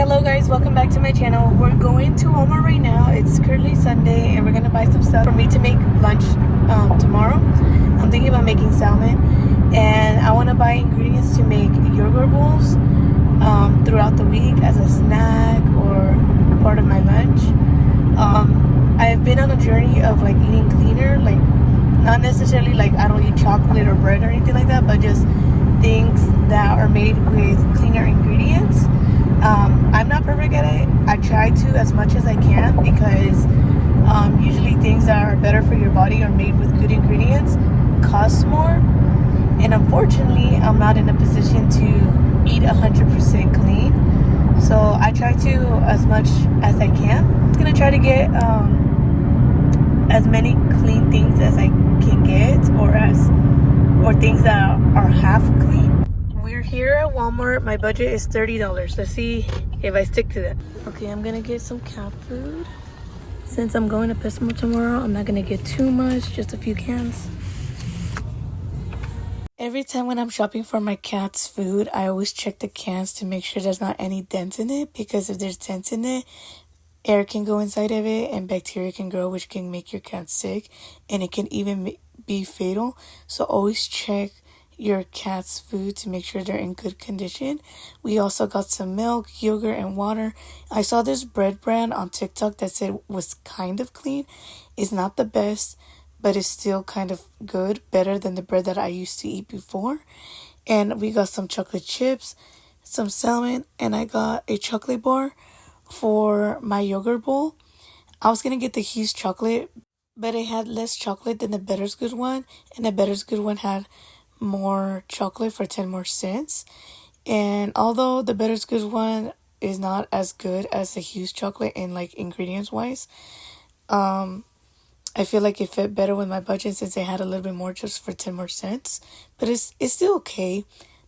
Hello guys, welcome back to my channel. We're going to Walmart right now. It's currently Sunday and we're gonna buy some stuff for me to make lunch tomorrow. I'm thinking about making salmon and I want to buy ingredients to make yogurt bowls throughout the week as a snack or part of my lunch. I've been on a journey of like eating cleaner, like not necessarily like I don't eat chocolate or bread or anything like that, but just things that are made with cleaner ingredients. I'm not perfect at it. I try to as much as I can because usually things that are better for your body or made with good ingredients cost more, and unfortunately I'm not in a position to eat 100% clean, so I try to as much as I can. I'm gonna try to get as many clean things as I can get, or things that are half clean. We're here at Walmart. My budget is $30. Let's see if I stick to that. Okay, I'm gonna get some cat food. Since I'm going to Pesmo tomorrow, I'm not gonna get too much, just a few cans. Every time when I'm shopping for my cat's food, I always check the cans to make sure there's not any dents in it, because if there's dents in it, air can go inside of it and bacteria can grow, which can make your cat sick, and it can even be fatal. So always check your cat's food to make sure they're in good condition. We also got some milk, yogurt, and water. I saw this bread brand on TikTok that said was kind of clean. It's not the best, but it's still kind of good, better than the bread that I used to eat before. And we got some chocolate chips, some salmon, and I got a chocolate bar for my yogurt bowl. I was gonna get the Hughes chocolate, but it had less chocolate than the Better's Good one, and the Better's Good one had more chocolate for 10 more cents. And although the Better's Good one is not as good as the Hughes chocolate in like ingredients wise, I feel like it fit better with my budget since they had a little bit more just for 10 more cents. But it's still okay.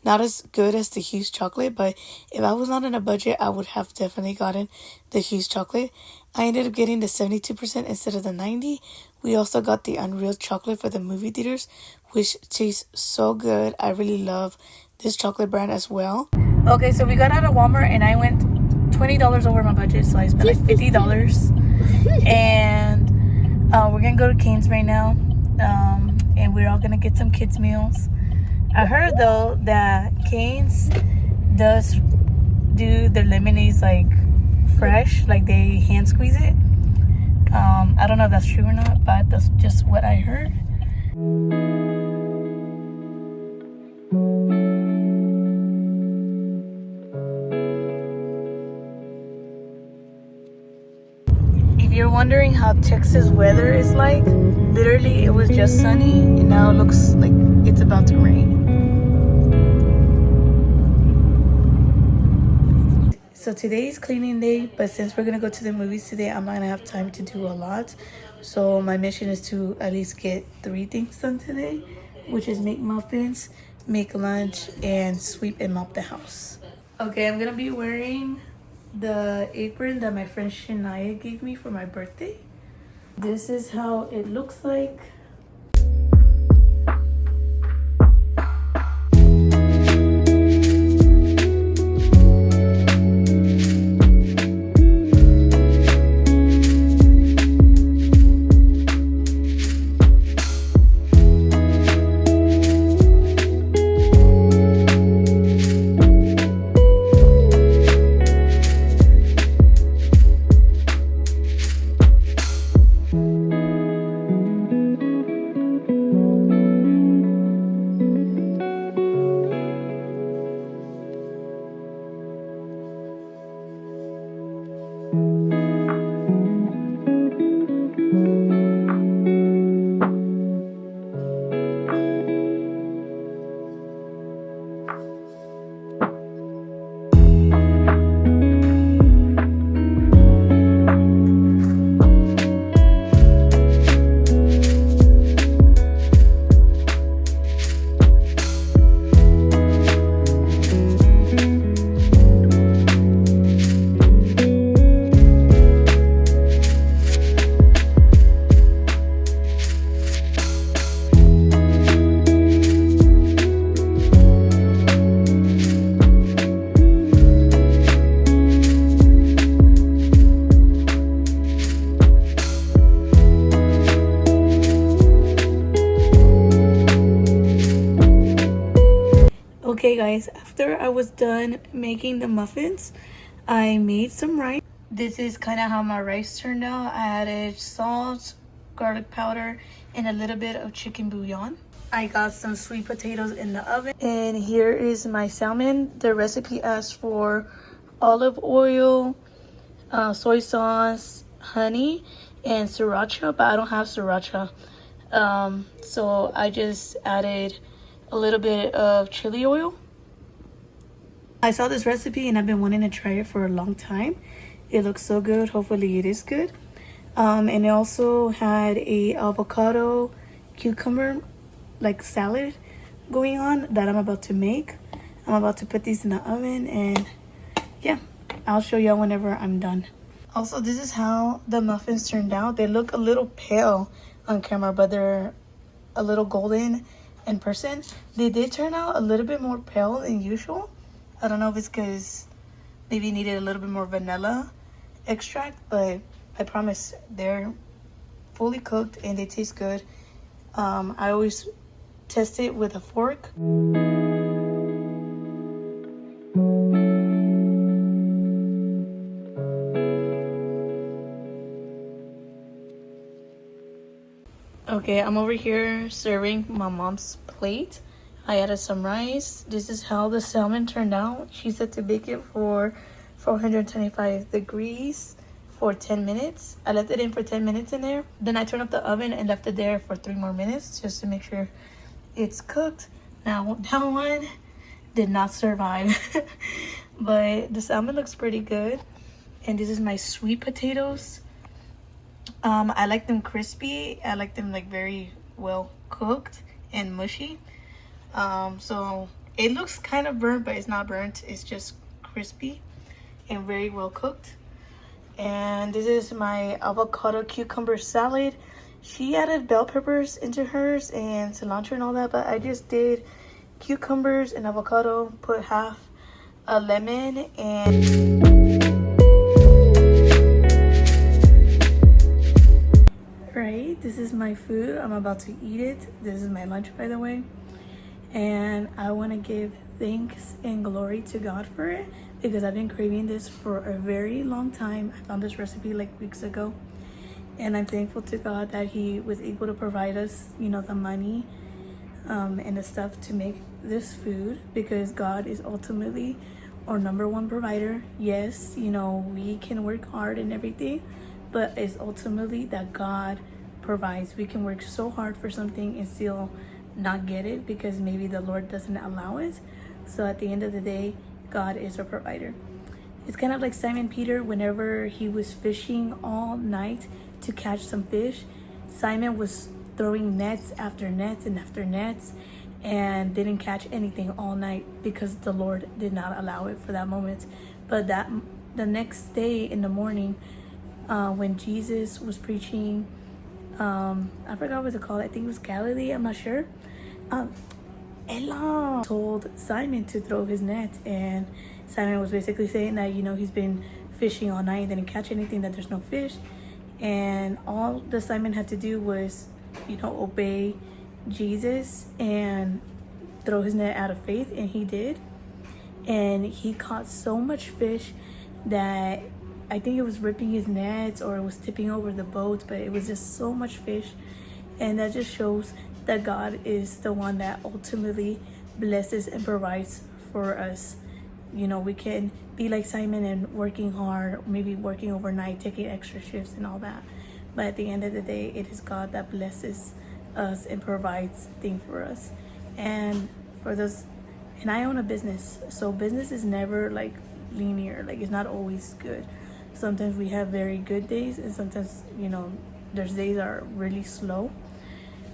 Not as good as the Hughes chocolate, but if I was not in a budget, I would have definitely gotten the Hughes chocolate. I ended up getting the 72% instead of the 90%. We also got the Unreal chocolate for the movie theaters, which tastes so good. I really love this chocolate brand as well. Okay, so we got out of Walmart and I went $20 over my budget, so I spent like $50. And we're gonna go to Cane's right now, and we're all gonna get some kids meals. I heard though that Cane's does do their lemonades like fresh, like they hand squeeze it. I don't know if that's true or not, but that's just what I heard. If you're wondering how Texas weather is like, literally it was just sunny and now it looks like it's about to rain. So today is cleaning day, but since we're gonna go to the movies today, I'm not gonna have time to do a lot. So my mission is to at least get 3 things done today, which is make muffins, make lunch, and sweep and mop the house. Okay, I'm gonna be wearing the apron that my friend Shania gave me for my birthday. This is how it looks like. guys, after I was done making the muffins, I made some rice. This is kind of how my rice turned out. I added salt, garlic powder, and a little bit of chicken bouillon. I got some sweet potatoes in the oven. And here is my salmon. The recipe asks for olive oil, soy sauce, honey, and sriracha, but I don't have sriracha. So I just added a little bit of chili oil. I saw this recipe and I've been wanting to try it for a long time. It looks so good. Hopefully it is good. And it also had a avocado cucumber like salad going on that I'm about to make. I'm about to put these in the oven, and yeah, I'll show y'all whenever I'm done. Also, this is how the muffins turned out. They look a little pale on camera, but they're a little golden in person. They did turn out a little bit more pale than usual. I don't know if it's because maybe needed a little bit more vanilla extract, but I promise they're fully cooked and they taste good. I always test it with a fork. Okay, I'm over here serving my mom's plate. I added some rice. This is how the salmon turned out. She said to bake it for 425 degrees for 10 minutes. I left it in for 10 minutes in there. Then I turned up the oven and left it there for 3 more minutes just to make sure it's cooked. Now that one did not survive. But the salmon looks pretty good. And this is my sweet potatoes. I like them crispy. I like them like very well cooked and mushy. So it looks kind of burnt, but it's not burnt. It's just crispy and very well cooked. And this is my avocado cucumber salad. She added bell peppers into hers and cilantro and all that, but I just did cucumbers and avocado, put half a lemon, and right, this is my food. I'm about to eat it. This is my lunch, by the way. And I want to give thanks and glory to God for it, because I've been craving this for a very long time. I found this recipe like weeks ago, and I'm thankful to God that he was able to provide us, you know, the money and the stuff to make this food, because God is ultimately our number one provider. Yes, you know, we can work hard and everything, but it's ultimately that God provides. We can work so hard for something and still not get it because maybe the Lord doesn't allow it. So at the end of the day, God is our provider. It's kind of like Simon Peter. Whenever he was fishing all night to catch some fish, Simon was throwing nets after nets and after nets and didn't catch anything all night because the Lord did not allow it for that moment. But the next day in the morning, when Jesus was preaching, I forgot what it's called. I think it was Galilee. I'm not sure. Ella told Simon to throw his net, and Simon was basically saying that, you know, he's been fishing all night, didn't catch anything, that there's no fish, and all that Simon had to do was, you know, obey Jesus and throw his net out of faith, and he did. And he caught so much fish that I think it was ripping his nets or it was tipping over the boat, but it was just so much fish. And that just shows that God is the one that ultimately blesses and provides for us. You know, we can be like Simon and working hard, maybe working overnight, taking extra shifts and all that. But at the end of the day, it is God that blesses us and provides things for us. And for those, and I own a business, so business is never like linear, like it's not always good. Sometimes we have very good days, and sometimes, you know, there's days that are really slow.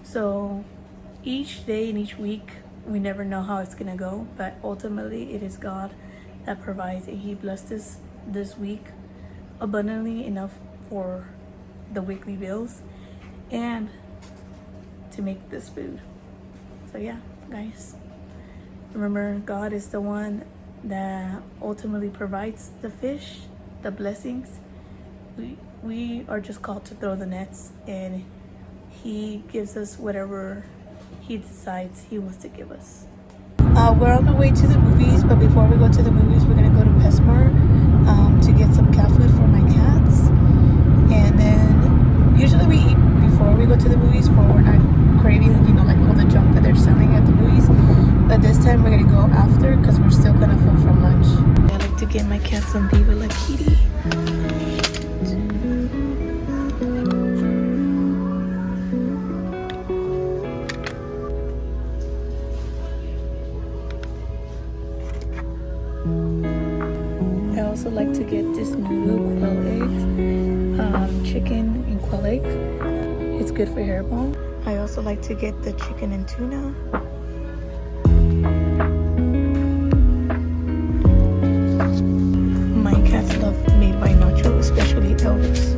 So each day and each week, we never know how it's gonna go, but ultimately it is God that provides, and he blessed us this week abundantly enough for the weekly bills and to make this food. So yeah, guys, remember, God is the one that ultimately provides the fish, the blessings. We are just called to throw the nets, and he gives us whatever he decides he wants to give us. We're on the way to the movies, but before we go to the movies, we're gonna go to Pesmar to get some cat food for my cats. And then usually we eat before we go to the movies, for we're not craving, you know, like all the junk that they're selling at the movies. But this time we're gonna go after because we're still kind of full from lunch. I like to get my cat some Viva La Kitty. I also like to get this noodle quail eggs, chicken and quail eggs. It's good for hair bone. I also like to get the chicken and tuna. My cats love Made by Nacho, especially Elvis.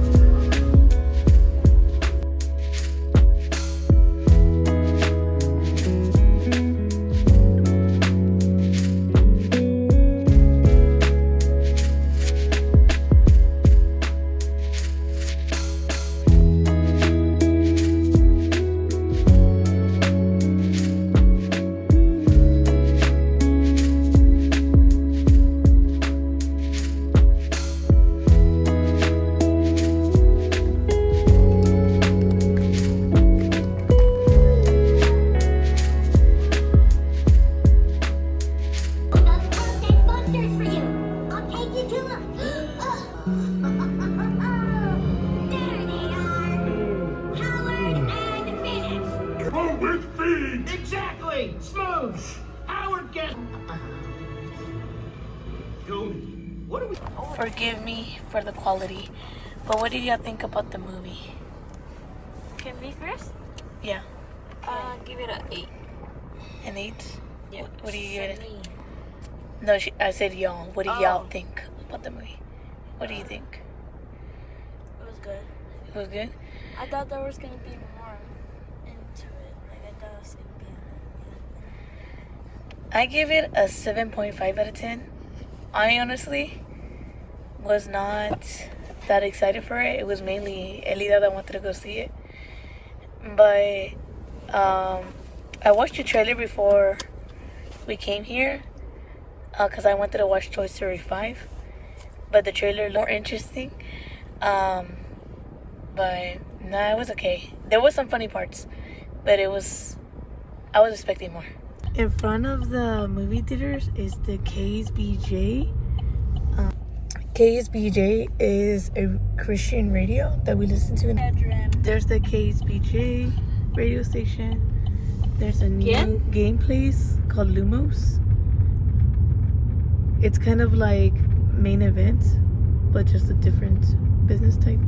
Exactly! Smoosh! Howard get... What are we... Forgive me for the quality, but what did y'all think about the movie? Can me first? Yeah. Give it an 8. An 8? Yeah. What do you give it? No, I said y'all. What do y'all think about the movie? What do you think? It was good. It was good? I thought there was gonna be more into it. Like I thought it was gonna be. I give it a 7.5 out of 10. I honestly was not that excited for it. It was mainly Elida that wanted to go see it. But I watched the trailer before we came here because I wanted to watch Toy Story 5. But the trailer looked more interesting. But nah, it was okay. There was some funny parts, but I was expecting more. In front of the movie theaters is the KSBJ. KSBJ is a Christian radio that we listen to. There's the KSBJ radio station. There's a new game place called Lumos. It's kind of like Main Event, but just a different business type.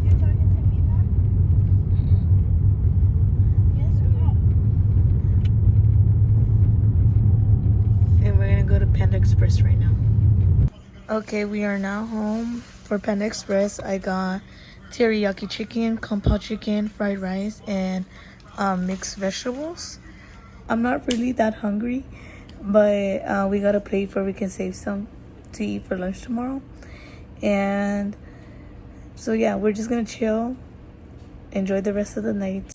You're talking to me now? Yes or no? And we're gonna go to Panda Express right now. Okay, we are now home for Panda Express. I got teriyaki chicken, kung pao chicken, fried rice, and mixed vegetables. I'm not really that hungry, but we got a plate where we can save some to eat for lunch tomorrow. And so yeah, we're just gonna chill, enjoy the rest of the night.